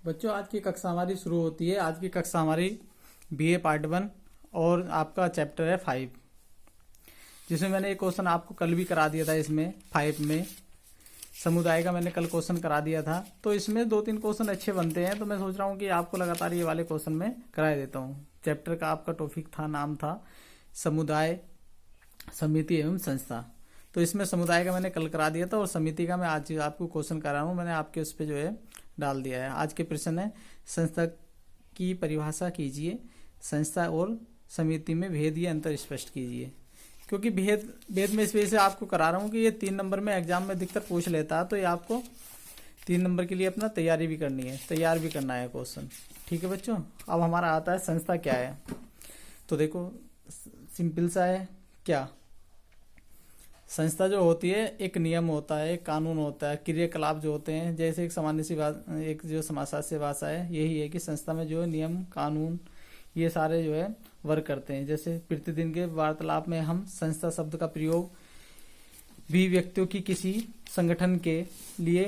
बच्चों आज की कक्षा हमारी शुरू होती है। आज की कक्षा हमारी बीए पार्ट 1 और आपका चैप्टर है 5, जिसमें मैंने एक क्वेश्चन आपको कल भी करा दिया था। इसमें 5 में समुदाय का मैंने कल क्वेश्चन करा दिया था, तो इसमें 2-3 क्वेश्चन अच्छे बनते हैं, तो मैं सोच रहा हूँ कि आपको लगातार ये वाले क्वेश्चन में करा देता हूँ। चैप्टर का आपका टॉपिक था, नाम था समुदाय, समिति एवं संस्था। तो इसमें समुदाय का मैंने कल करा दिया था और समिति का मैं आज आपको क्वेश्चन करा रहा हूँ। मैंने आपके उस पर जो है डाल दिया है। आज के प्रश्न है, संस्था की परिभाषा कीजिए, संस्था और समिति में भेद या अंतर स्पष्ट कीजिए। क्योंकि भेद में इस वजह से आपको करा रहा हूँ कि ये 3 नंबर में एग्जाम में अधिकतर पूछ लेता है, तो ये आपको 3 नंबर के लिए अपना तैयारी भी करनी है, तैयार भी करना है क्वेश्चन। ठीक है बच्चों। अब हमारा आता है संस्था क्या है। तो देखो सिंपल सा है। क्या संस्था जो होती है, एक नियम होता है, एक कानून होता है, क्रियाकलाप जो होते हैं। जैसे एक सामान्य सी बात, एक जो समाजशास्त्र भाषा है यही है कि संस्था में जो है नियम कानून ये सारे जो है वर्क करते हैं। जैसे प्रतिदिन के वार्तालाप में हम संस्था शब्द का प्रयोग भी व्यक्तियों की किसी संगठन के लिए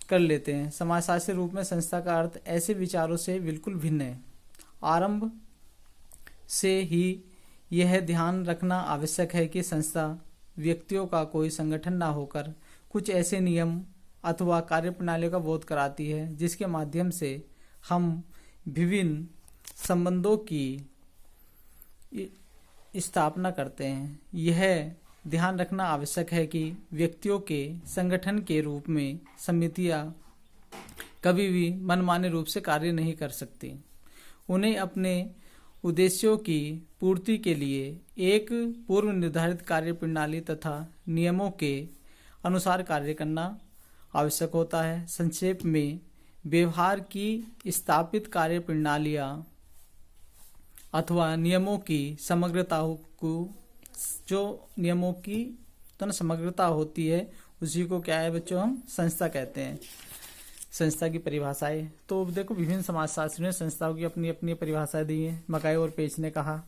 कर लेते हैं। समाजशास्त्री रूप में संस्था का अर्थ ऐसे विचारों से बिल्कुल भिन्न है। आरंभ से ही यह ध्यान रखना आवश्यक है कि संस्था व्यक्तियों का कोई संगठन ना होकर कुछ ऐसे नियम अथवा कार्यप्रणालियों का बोध कराती है जिसके माध्यम से हम विभिन्न संबंधों की स्थापना करते हैं। यह ध्यान रखना आवश्यक है कि व्यक्तियों के संगठन के रूप में समितियां कभी भी मनमाने रूप से कार्य नहीं कर सकती। उन्हें अपने उद्देश्यों की पूर्ति के लिए एक पूर्व निर्धारित कार्य प्रणाली तथा नियमों के अनुसार कार्य करना आवश्यक होता है। संक्षेप में, व्यवहार की स्थापित कार्य प्रणालियां अथवा नियमों की समग्रता को, जो नियमों की समग्रता होती है, उसी को क्या है बच्चों, हम संस्था कहते हैं। संस्था की परिभाषाएं तो देखो, विभिन्न समाजशास्त्रियों ने संस्थाओं की अपनी अपनी परिभाषाएं दी हैं। मकाई और पेच ने कहा,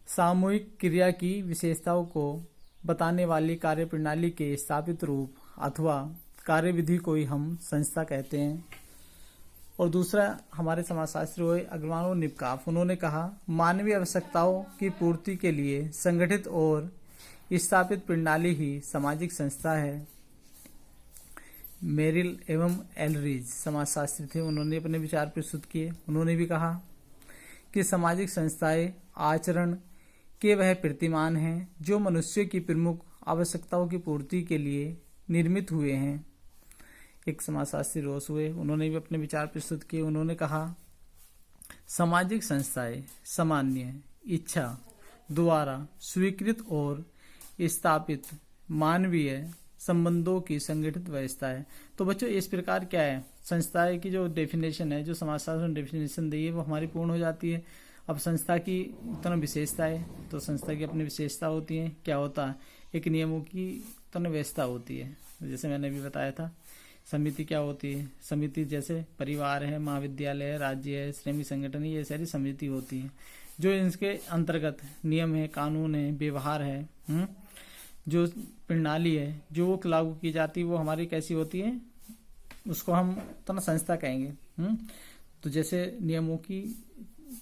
सामूहिक क्रिया की विशेषताओं को बताने वाली कार्य प्रणाली के स्थापित रूप अथवा कार्यविधि को ही हम संस्था कहते हैं। और दूसरा हमारे समाजशास्त्री हुए अग्रवाल और निपकाफ, उन्होंने कहा, मानवीय आवश्यकताओं की पूर्ति के लिए संगठित और स्थापित प्रणाली ही सामाजिक संस्था है। मेरिल एवं एलरिज समाजशास्त्री थे, उन्होंने अपने विचार प्रस्तुत किए। उन्होंने भी कहा कि सामाजिक संस्थाएं आचरण के वह प्रतिमान हैं जो मनुष्य की प्रमुख आवश्यकताओं की पूर्ति के लिए निर्मित हुए हैं। एक समाजशास्त्री रोस हुए, उन्होंने भी अपने विचार प्रस्तुत किए। उन्होंने कहा, सामाजिक संस्थाएं सामान्य इच्छा द्वारा स्वीकृत और स्थापित मानवीय संबंधों की संगठित व्यवस्था है। तो बच्चों इस प्रकार क्या है, संस्था की जो डेफिनेशन है, जो समाजशास्त्र ने डेफिनेशन दी है, वो हमारी पूर्ण हो जाती है। अब संस्था की तरह विशेषता है, तो संस्था की अपनी विशेषता होती है। क्या होता है, एक नियमों की तरह व्यवस्था होती है। जैसे मैंने अभी बताया था, समिति क्या होती है, समिति जैसे परिवार है, महाविद्यालय है, राज्य है, श्रमिक संगठन है, ये सारी समिति होती है। जो इनके अंतर्गत नियम है, कानून है, व्यवहार है, जो प्रणाली है जो वो लागू की जाती है, वो हमारी कैसी होती है, उसको हम तो संस्था कहेंगे। तो जैसे नियमों की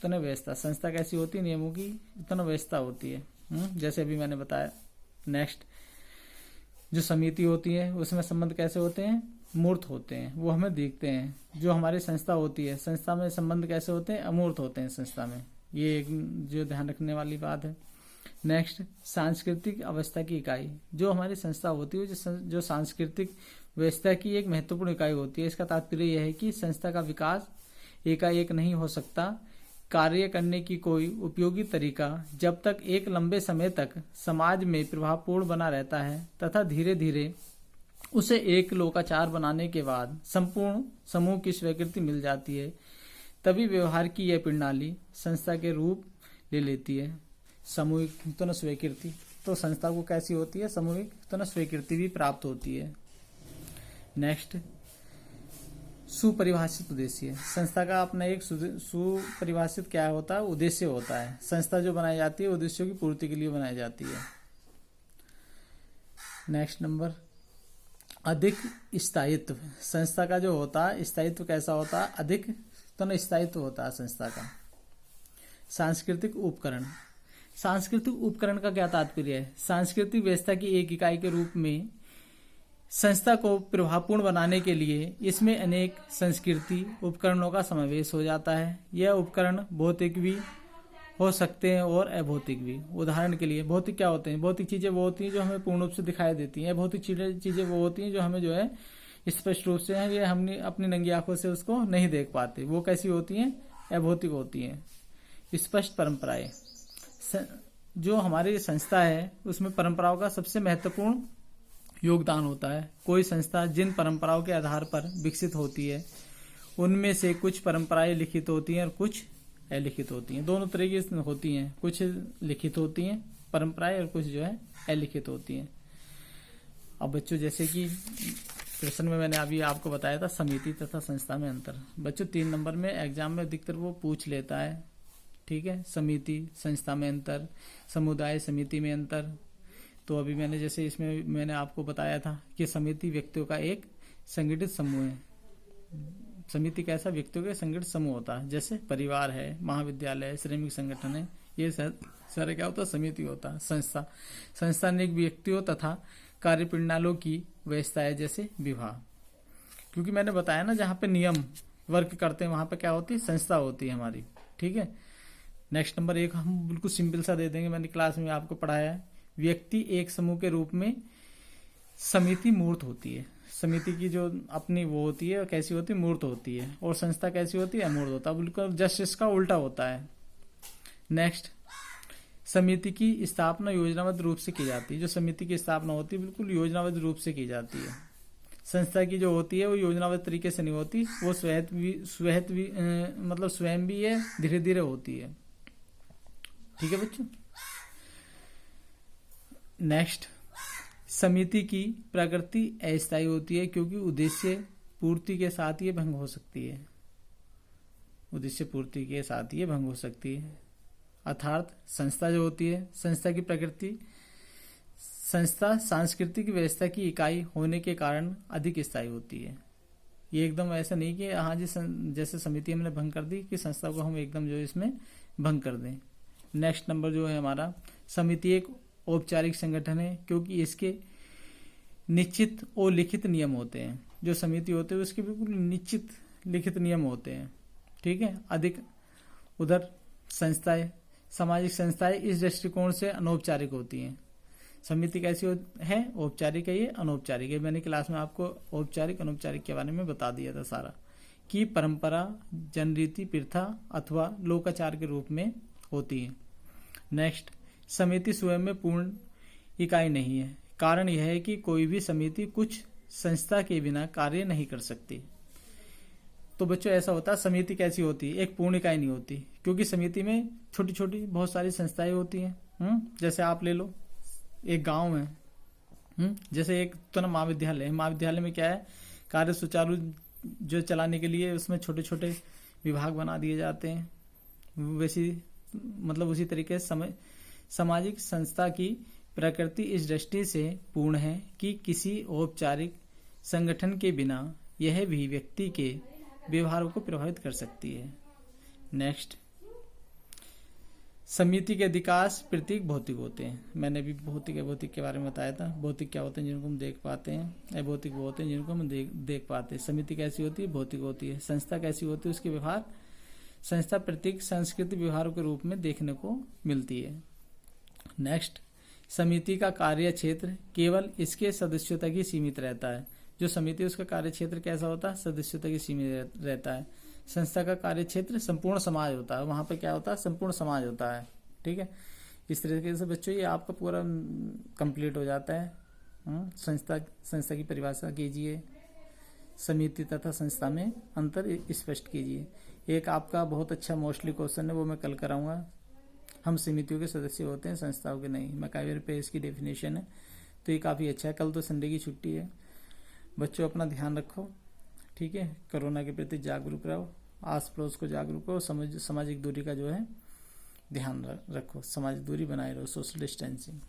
तन व्यवस्था, संस्था कैसी होती है, नियमों की तन व्यवस्था होती है। जैसे अभी मैंने बताया। नेक्स्ट, जो समिति होती है उसमें संबंध कैसे होते हैं, मूर्त होते हैं, वो हमें दिखते हैं। जो हमारी संस्था होती है, संस्था में संबंध कैसे होते हैं, अमूर्त होते हैं संस्था में। ये एक जो ध्यान रखने वाली बात है। नेक्स्ट, सांस्कृतिक अवस्था की इकाई, जो हमारी संस्था होती है, जो सांस्कृतिक व्यवस्था की एक महत्वपूर्ण इकाई होती है। इसका तात्पर्य यह है कि संस्था का विकास एकाएक नहीं हो सकता। कार्य करने की कोई उपयोगी तरीका जब तक एक लंबे समय तक समाज में प्रभावपूर्ण बना रहता है तथा धीरे धीरे उसे एक लोकाचार बनाने के बाद संपूर्ण समूह की स्वीकृति मिल जाती है, तभी व्यवहार की यह प्रणाली संस्था के रूप ले लेती है। सामूहिक स्वीकृति, तो संस्था को कैसी होती है, सामूहिक स्वीकृति भी प्राप्त होती है। नेक्स्ट, सुपरिभाषित उद्देश्य, संस्था का अपना एक सुपरिभाषित क्या होता है, उद्देश्य होता है। संस्था जो बनाई जाती है उद्देश्यों की पूर्ति के लिए बनाई जाती है। नेक्स्ट नंबर, अधिक स्थायित्व, संस्था का जो होता है स्थायित्व कैसा होता है, अधिक तो स्थायित्व होता है संस्था का। सांस्कृतिक उपकरण, सांस्कृतिक उपकरण का क्या तात्पर्य है? सांस्कृतिक व्यवस्था की एक इकाई के रूप में संस्था को प्रभावपूर्ण बनाने के लिए इसमें अनेक संस्कृति उपकरणों का समावेश हो जाता है। यह उपकरण भौतिक भी हो सकते हैं और अभौतिक भी। उदाहरण के लिए भौतिक क्या होते हैं? भौतिक चीजें वो होती हैं जो हमें पूर्ण रूप से दिखाई देती हैं। अभौतिक चीजें वो होती हैं जो हमें जो है स्पष्ट रूप से ये हमने अपनी नंगी आंखों से उसको नहीं देख पाते। वो कैसी होती हैं? अभौतिक होती हैं। स्पष्ट परंपराएं, जो हमारी संस्था है उसमें परंपराओं का सबसे महत्वपूर्ण योगदान होता है। कोई संस्था जिन परंपराओं के आधार पर विकसित होती है उनमें से कुछ परंपराएं लिखित होती हैं और कुछ अलिखित होती हैं। दोनों तरह की होती हैं, कुछ लिखित होती हैं परंपराएं और कुछ जो है अलिखित होती हैं। अब बच्चों जैसे कि प्रश्न में मैंने अभी आपको बताया था समिति तथा संस्था में अंतर। बच्चों 3 नंबर में एग्जाम में अधिकतर वो पूछ लेता है, ठीक है। समिति संस्था में अंतर, समुदाय समिति में अंतर। तो अभी मैंने जैसे इसमें मैंने आपको बताया था कि समिति व्यक्तियों का एक संगठित समूह है। समिति कैसा? व्यक्तियों का संगठित समूह होता है। जैसे परिवार है, महाविद्यालय है, श्रमिक संगठन है, ये सारे क्या होता है? समिति होता है। संस्था अनेक व्यक्तियों तथा कार्य प्रणालियों की व्यवस्था है, जैसे विभाग। क्योंकि मैंने बताया ना जहाँ पे नियम वर्क करते हैं वहां पे क्या होती है? संस्था होती है हमारी, ठीक है। नेक्स्ट नंबर 1 हम बिल्कुल सिंपल सा दे देंगे, मैंने क्लास में आपको पढ़ाया है। व्यक्ति एक समूह के रूप में समिति मूर्त होती है। समिति की जो अपनी वो होती है कैसी होती है? मूर्त होती है। और संस्था कैसी होती है? अमूर्त होता है। बिल्कुल जस्ट इसका उल्टा होता है। नेक्स्ट, समिति की स्थापना योजनाबद्ध रूप से की जाती है। जो समिति की स्थापना होती है बिल्कुल योजनाबद्ध रूप से की जाती है। संस्था की जो होती है वो योजनाबद्ध तरीके से नहीं होती, वो स्वयं भी है, धीरे धीरे होती है, ठीक है बच्चों। नेक्स्ट, समिति की प्रकृति अस्थायी होती है क्योंकि उद्देश्य पूर्ति के साथ ये भंग हो सकती है। उद्देश्य पूर्ति के साथ ये भंग हो सकती है। अर्थात संस्था जो होती है, संस्था की प्रकृति, संस्था सांस्कृतिक व्यवस्था की इकाई होने के कारण अधिक स्थायी होती है। ये एकदम ऐसा नहीं कि हाँ जी जैसे समिति हमने भंग कर दी कि संस्था को हम एकदम जो इसमें भंग कर दें। नेक्स्ट नंबर जो है हमारा, समिति एक औपचारिक संगठन है क्योंकि इसके निश्चित और लिखित नियम होते हैं। जो समिति होते हैं उसके बिल्कुल निश्चित लिखित नियम होते हैं, ठीक है। अधिक उधर संस्थाएं, सामाजिक संस्थाएं इस दृष्टिकोण से अनौपचारिक होती हैं। समिति कैसी है? औपचारिक है, ये अनौपचारिक है। मैंने क्लास में आपको औपचारिक अनौपचारिक के बारे में बता दिया था सारा, कि परंपरा, जनरीति, प्रथा अथवा लोकाचार के रूप में होती है। नेक्स्ट, समिति स्वयं में पूर्ण इकाई नहीं है। कारण यह है कि कोई भी समिति कुछ संस्था के बिना कार्य नहीं कर सकती। तो बच्चों ऐसा होता है, समिति कैसी होती है? एक पूर्ण इकाई नहीं होती, क्योंकि समिति में छोटी छोटी बहुत सारी संस्थाएं होती हैं। जैसे आप ले लो एक गांव में, जैसे एक तो ना महाविद्यालय है। महाविद्यालय में क्या है? कार्य सुचारू जो चलाने के लिए उसमें छोटे छोटे विभाग बना दिए जाते हैं। वैसी मतलब उसी तरीके से सामाजिक संस्था की प्रकृति इस दृष्टि से पूर्ण है कि किसी औपचारिक संगठन के बिना यह भी व्यक्ति के व्यवहार को प्रभावित कर सकती है। नेक्स्ट, समिति के अधिकांश प्रतीक भौतिक होते हैं। मैंने भी भौतिक के बारे में बताया था। भौतिक क्या होते हैं? जिनको हम देख पाते हैं। अभौतिक वो होते हैं जिनको हम देख पाते हैं। समिति कैसी होती है? भौतिक होती है। संस्था कैसी होती है? उसके व्यवहार, संस्था प्रतीक सांस्कृतिक व्यवहारों के रूप में देखने को मिलती है। नेक्स्ट, समिति का कार्य क्षेत्र केवल इसके सदस्यों तक ही सीमित रहता है। जो समिति उसका कार्य क्षेत्र कैसा होता है? सदस्यों तक ही सीमित रहता है। संस्था का कार्य क्षेत्र संपूर्ण समाज होता है। वहां पे क्या होता है? संपूर्ण समाज होता है, ठीक है। इस तरीके से बच्चों ये आपका पूरा कंप्लीट हो जाता है। संस्था की परिभाषा कीजिए, समिति तथा संस्था में अंतर स्पष्ट कीजिए। एक आपका बहुत अच्छा मोस्टली क्वेश्चन है, वो मैं कल कराऊंगा। हम समितियों के सदस्य होते हैं, संस्थाओं के नहीं। मैकाइवर पे इसकी डेफिनेशन है, तो ये काफ़ी अच्छा है। कल तो संडे की छुट्टी है। बच्चों अपना ध्यान रखो, ठीक है। कोरोना के प्रति जागरूक रहो, आस पड़ोस को जागरूक रहो, सामाजिक दूरी का जो है ध्यान रखो, सामाजिक दूरी बनाए रहो, सोशल डिस्टेंसिंग।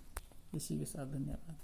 इसी के साथ धन्यवाद।